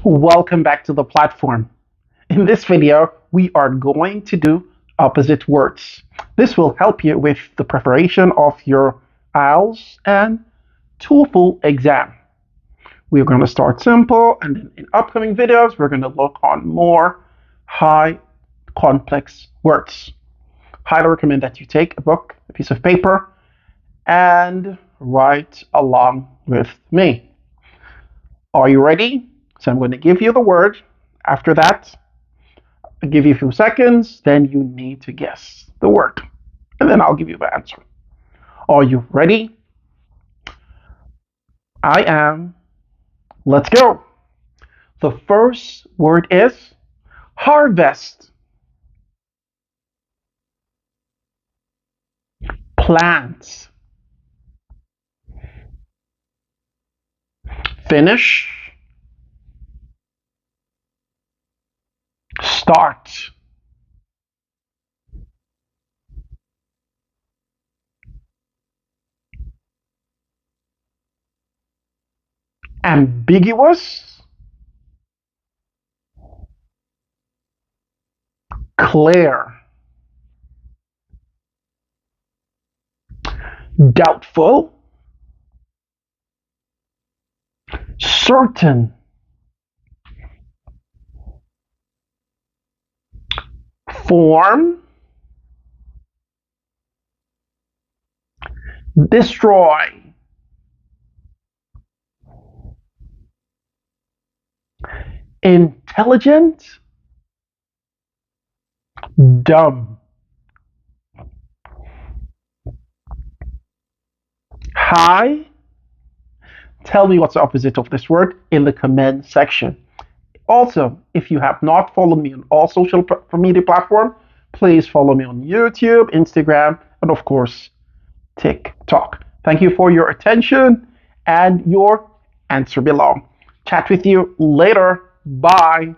Welcome back to the platform. In this video, we are going to do opposite words. This will help you with the preparation of your IELTS and TOEFL exam. We're going to start simple, and then in upcoming videos, we're going to look on more high complex words. Highly recommend that you take a book, a piece of paper, and write along with me. Are you ready? So I'm going to give you the word. After that, I'll give you a few seconds. Then you need to guess the word. And then I'll give you the answer. Are you ready? I am. Let's go. The first word is harvest. Plant. Finish. Start. Ambiguous. Clear. Doubtful. Certain. Form. Destroy. Intelligent. Dumb. High. Tell me what's the opposite of this word in the comment section. Also, if you have not followed me on all social media platforms, please follow me on YouTube, Instagram, and of course, TikTok. Thank you for your attention and your answer below. Chat with you later. Bye.